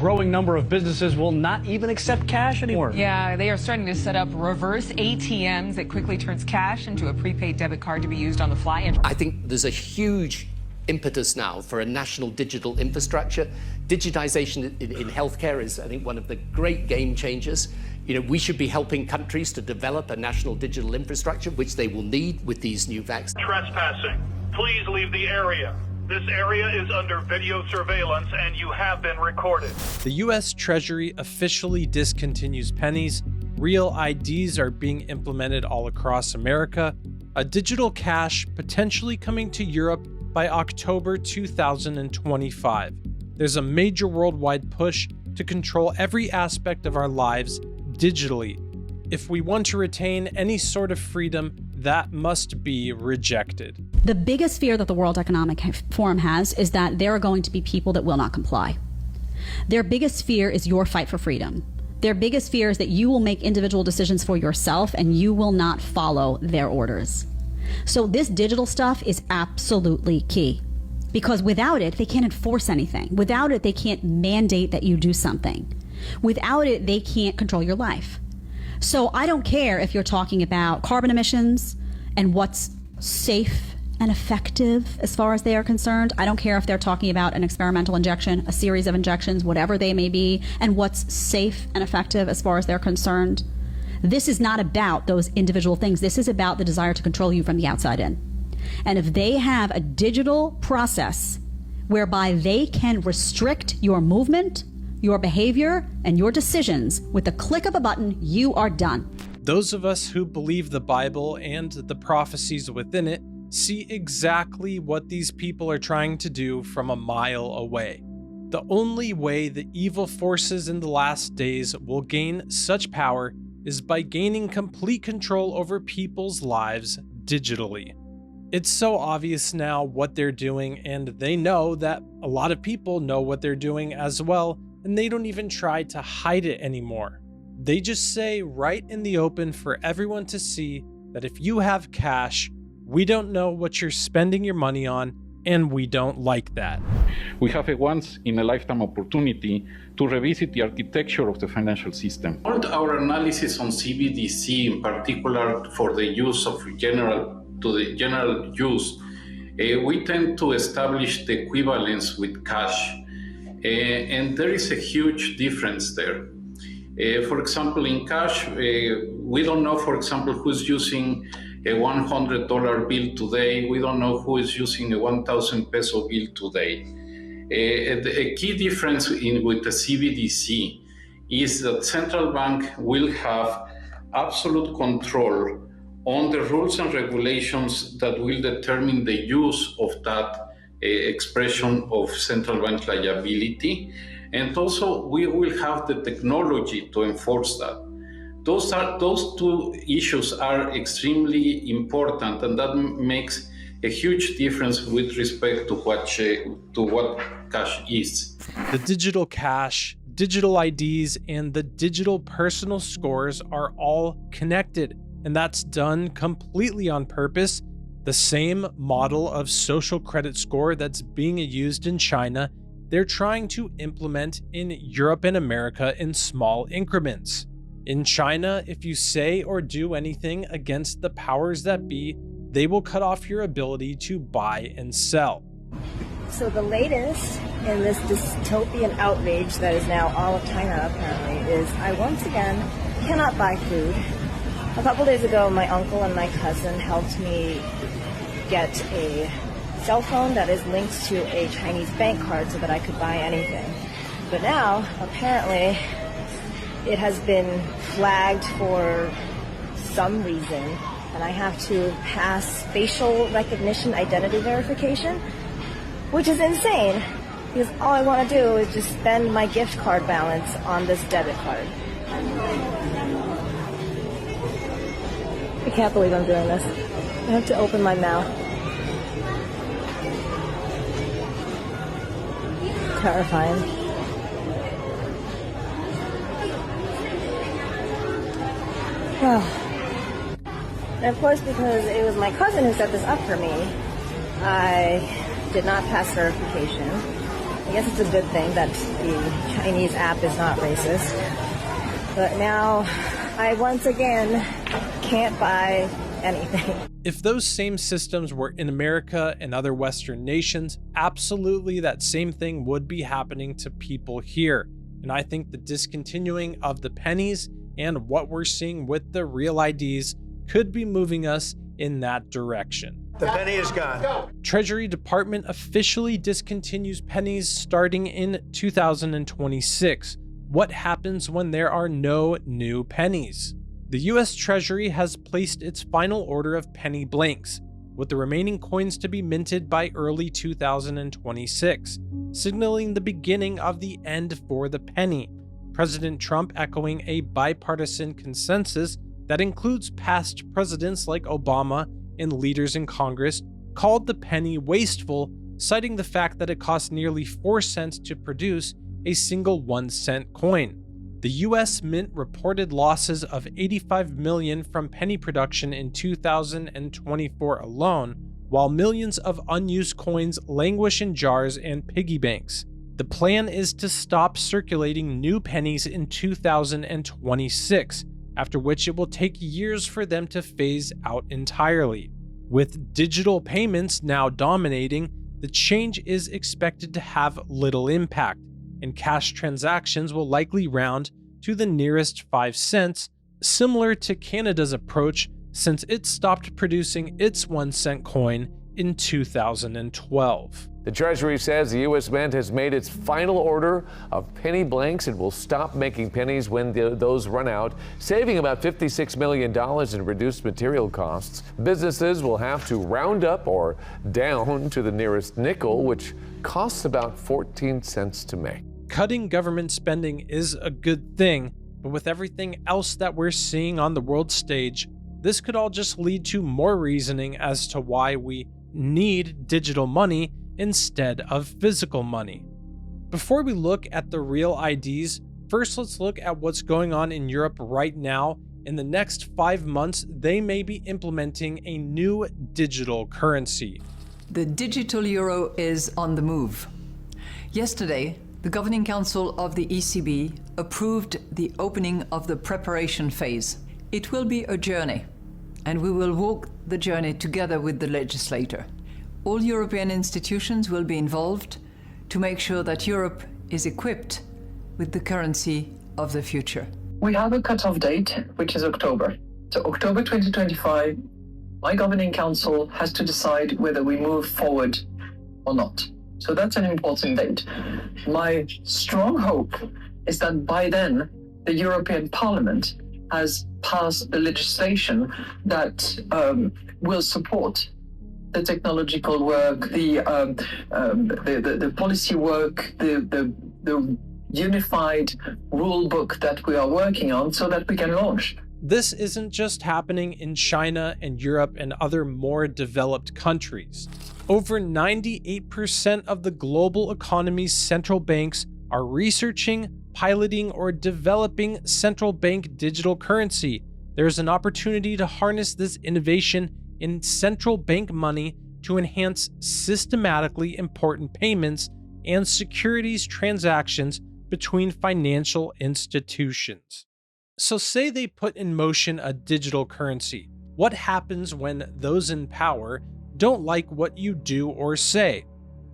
growing number of businesses will not even accept cash anymore. Yeah, they are starting to set up reverse ATMs that quickly turns cash into a prepaid debit card to be used on the fly. I think there's a huge impetus now for a national digital infrastructure. Digitization in healthcare is, I think, one of the great game changers. You know, we should be helping countries to develop a national digital infrastructure, which they will need with these new vaccines. Trespassing. Please leave the area. This area is under video surveillance and you have been recorded. The U.S. Treasury officially discontinues pennies. Real IDs are being implemented all across America. A digital cash potentially coming to Europe by October 2025. There's a major worldwide push to control every aspect of our lives digitally. If we want to retain any sort of freedom, that must be rejected. The biggest fear that the World Economic Forum has is that there are going to be people that will not comply. Their biggest fear is your fight for freedom. Their biggest fear is that you will make individual decisions for yourself and you will not follow their orders. So this digital stuff is absolutely key, because without it, they can't enforce anything. Without it, they can't mandate that you do something. Without it, they can't control your life. So I don't care if you're talking about carbon emissions and what's safe and effective as far as they are concerned. I don't care if they're talking about an experimental injection, a series of injections, whatever they may be, and what's safe and effective as far as they're concerned. This is not about those individual things. This is about the desire to control you from the outside in. And if they have a digital process whereby they can restrict your movement, your behavior, and your decisions with the click of a button, you are done. Those of us who believe the Bible and the prophecies within it see exactly what these people are trying to do from a mile away. The only way the evil forces in the last days will gain such power is by gaining complete control over people's lives digitally. It's so obvious now what they're doing, and they know that a lot of people know what they're doing as well, and they don't even try to hide it anymore. They just say right in the open for everyone to see that if you have cash, we don't know what you're spending your money on, and we don't like that. We have a once-in-a-lifetime opportunity to revisit the architecture of the financial system. All our analysis on CBDC, in particular for the use of general use, we tend to establish the equivalence with cash, and there is a huge difference there. For example, in cash, we don't know, for example, who's using a $100 bill today. We don't know who is using a 1,000 peso bill today. A key difference with the CBDC is that central bank will have absolute control on the rules and regulations that will determine the use of that expression of central bank liability. And also we will have the technology to enforce that. Those two issues are extremely important, and that makes a huge difference with respect to what cash is. The digital cash, digital IDs, and the digital personal scores are all connected, and that's done completely on purpose. The same model of social credit score that's being used in China, they're trying to implement in Europe and America in small increments. In China, if you say or do anything against the powers that be, they will cut off your ability to buy and sell. So the latest in this dystopian outrage that is now all of China apparently is I once again cannot buy food. A couple days ago, my uncle and my cousin helped me get a cell phone that is linked to a Chinese bank card so that I could buy anything. But now, apparently, it has been flagged for some reason, and I have to pass facial recognition identity verification, which is insane, because all I want to do is just spend my gift card balance on this debit card. I can't believe I'm doing this. I have to open my mouth. Terrifying. And of course, because it was my cousin who set this up for me, I did not pass verification. I guess it's a good thing that the Chinese app is not racist. But now I once again can't buy anything. If those same systems were in America and other Western nations, absolutely that same thing would be happening to people here. And I think the discontinuing of the pennies and what we're seeing with the real IDs could be moving us in that direction. The penny is gone. Treasury Department officially discontinues pennies starting in 2026. What happens when there are no new pennies? The US Treasury has placed its final order of penny blanks, with the remaining coins to be minted by early 2026, signaling the beginning of the end for the penny. President Trump echoing a bipartisan consensus that includes past presidents like Obama and leaders in Congress, called the penny wasteful, citing the fact that it cost nearly 4 cents to produce a single 1-cent coin. The US Mint reported losses of $85 million from penny production in 2024 alone, while millions of unused coins languish in jars and piggy banks. The plan is to stop circulating new pennies in 2026, after which it will take years for them to phase out entirely. With digital payments now dominating, the change is expected to have little impact, and cash transactions will likely round to the nearest 5 cents, similar to Canada's approach since it stopped producing its 1-cent coin in 2012. The Treasury says the U.S. Mint has made its final order of penny blanks and will stop making pennies when those run out, saving about $56 million in reduced material costs. Businesses will have to round up or down to the nearest nickel, which costs about 14 cents to make. Cutting government spending is a good thing, but with everything else that we're seeing on the world stage, this could all just lead to more reasoning as to why we need digital money instead of physical money. Before we look at the real IDs, first let's look at what's going on in Europe right now. In the next 5 months, they may be implementing a new digital currency. The digital euro is on the move. Yesterday, the Governing Council of the ECB approved the opening of the preparation phase. It will be a journey, and we will walk the journey together with the legislator. All European institutions will be involved to make sure that Europe is equipped with the currency of the future. We have a cut-off date, which is October. So October 2025, my Governing Council has to decide whether we move forward or not. So that's an important date. My strong hope is that by then, the European Parliament has passed the legislation that will support the technological work, the policy work, the unified rule book that we are working on so that we can launch. This isn't just happening in China and Europe and other more developed countries. Over 98% of the global economy's central banks are researching, piloting, or developing central bank digital currency. There's an opportunity to harness this innovation in central bank money to enhance systematically important payments and securities transactions between financial institutions. So say they put in motion a digital currency. What happens when those in power don't like what you do or say?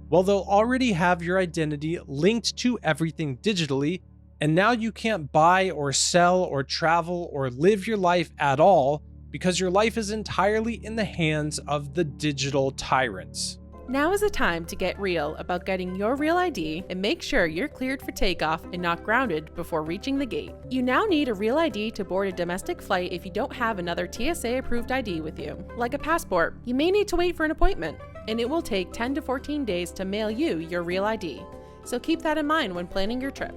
Well, they'll already have your identity linked to everything digitally, and now you can't buy or sell or travel or live your life at all because your life is entirely in the hands of the digital tyrants. Now is the time to get real about getting your real ID and make sure you're cleared for takeoff and not grounded before reaching the gate. You now need a real ID to board a domestic flight if you don't have another TSA-approved ID with you, like a passport. You may need to wait for an appointment, and it will take 10 to 14 days to mail you your real ID, so keep that in mind when planning your trip.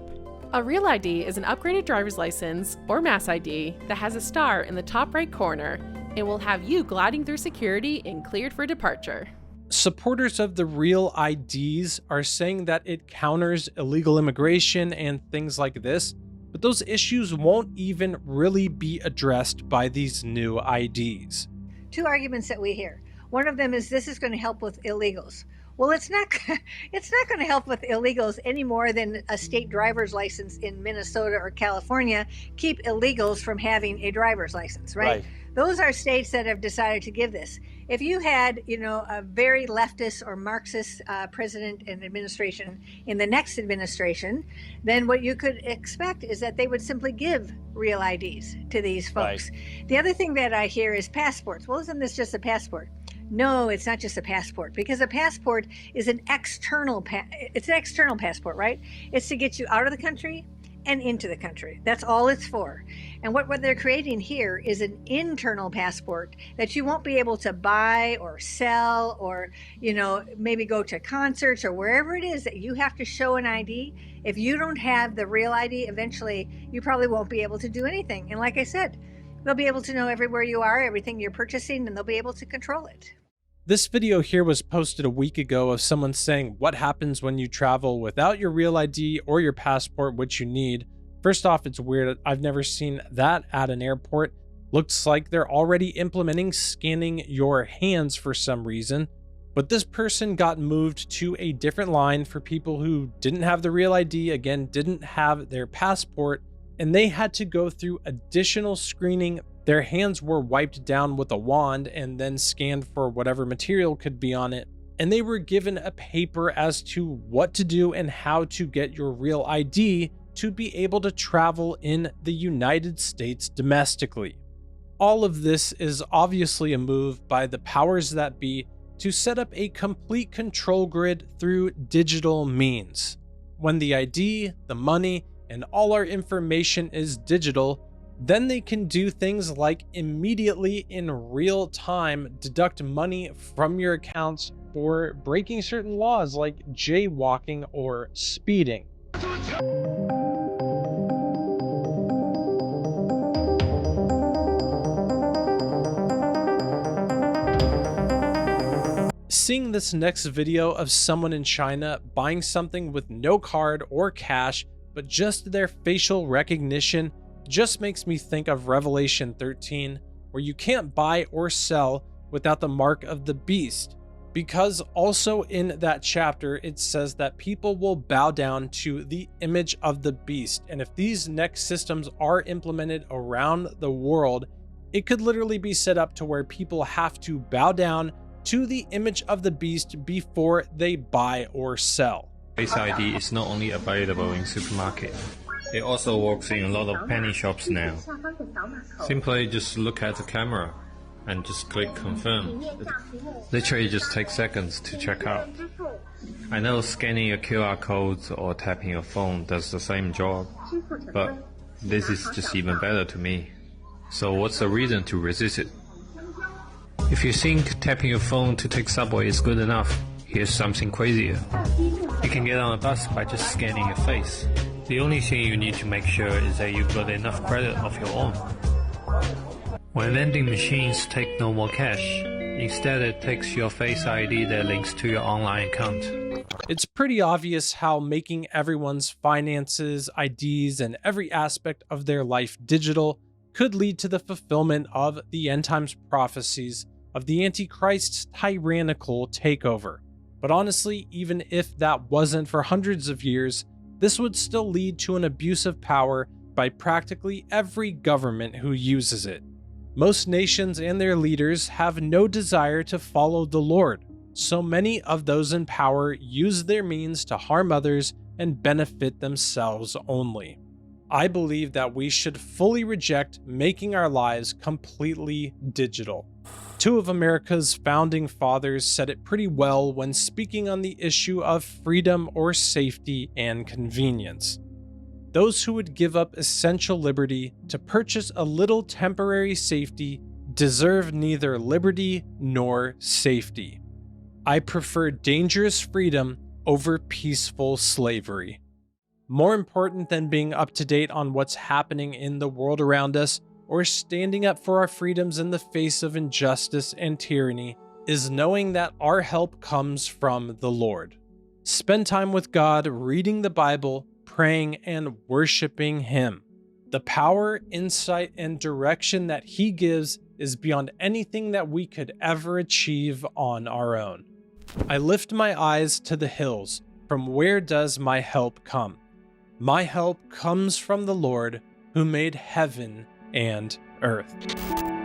A real ID is an upgraded driver's license or Mass ID that has a star in the top right corner and will have you gliding through security and cleared for departure. Supporters of the real IDs are saying that it counters illegal immigration and things like this, but those issues won't even really be addressed by these new IDs. Two arguments that we hear. One of them is this is going to help with illegals. Well, it's not going to help with illegals any more than a state driver's license in Minnesota or California keep illegals from having a driver's license, right? Those are states that have decided to give this. If you had, a very leftist or Marxist president and administration in the next administration, then what you could expect is that they would simply give real IDs to these folks. The other thing that I hear is passports. Well, isn't this just a passport? No, it's not just a passport, because a passport is an external passport, right? It's to get you out of the country and into the country. That's all it's for. And what they're creating here is an internal passport that you won't be able to buy or sell or, maybe go to concerts or wherever it is that you have to show an ID. If you don't have the real ID, eventually you probably won't be able to do anything. And like I said, they'll be able to know everywhere you are, everything you're purchasing, and they'll be able to control it. This video here was posted a week ago of someone saying what happens when you travel without your real ID or your passport, which you need. First off, it's weird. I've never seen that at an airport. Looks like they're already implementing scanning your hands for some reason. But this person got moved to a different line for people who didn't have the real ID, again, didn't have their passport, and they had to go through additional screening. Their hands were wiped down with a wand and then scanned for whatever material could be on it. And they were given a paper as to what to do and how to get your real ID to be able to travel in the United States domestically. All of this is obviously a move by the powers that be to set up a complete control grid through digital means. When the ID, the money, and all our information is digital, then they can do things like immediately in real time deduct money from your accounts for breaking certain laws like jaywalking or speeding. Seeing this next video of someone in China buying something with no card or cash, but just their facial recognition, just makes me think of Revelation 13, where you can't buy or sell without the mark of the beast. Because also in that chapter, it says that people will bow down to the image of the beast. And if these next systems are implemented around the world, it could literally be set up to where people have to bow down to the image of the beast before they buy or sell. Face ID is not only available in supermarket, it also works in a lot of penny shops now. Simply just look at the camera and just click confirm. It literally just takes seconds to check out. I know scanning a QR code or tapping your phone does the same job, but this is just even better to me. So what's the reason to resist it? If you think tapping your phone to take subway is good enough, here's something crazier. You can get on a bus by just scanning your face. The only thing you need to make sure is that you've got enough credit of your own. When vending machines take no more cash, instead it takes your Face ID that links to your online account. It's pretty obvious how making everyone's finances, IDs, and every aspect of their life digital could lead to the fulfillment of the end times prophecies of the Antichrist's tyrannical takeover. But honestly, even if that wasn't for hundreds of years, this would still lead to an abuse of power by practically every government who uses it. Most nations and their leaders have no desire to follow the Lord, so many of those in power use their means to harm others and benefit themselves only. I believe that we should fully reject making our lives completely digital. Two of America's founding fathers said it pretty well when speaking on the issue of freedom or safety and convenience. Those who would give up essential liberty to purchase a little temporary safety deserve neither liberty nor safety. I prefer dangerous freedom over peaceful slavery. More important than being up to date on what's happening in the world around us or standing up for our freedoms in the face of injustice and tyranny is knowing that our help comes from the Lord. Spend time with God, reading the Bible, praying, and worshiping Him. The power, insight, and direction that He gives is beyond anything that we could ever achieve on our own. I lift my eyes to the hills. From where does my help come? My help comes from the Lord who made heaven and earth.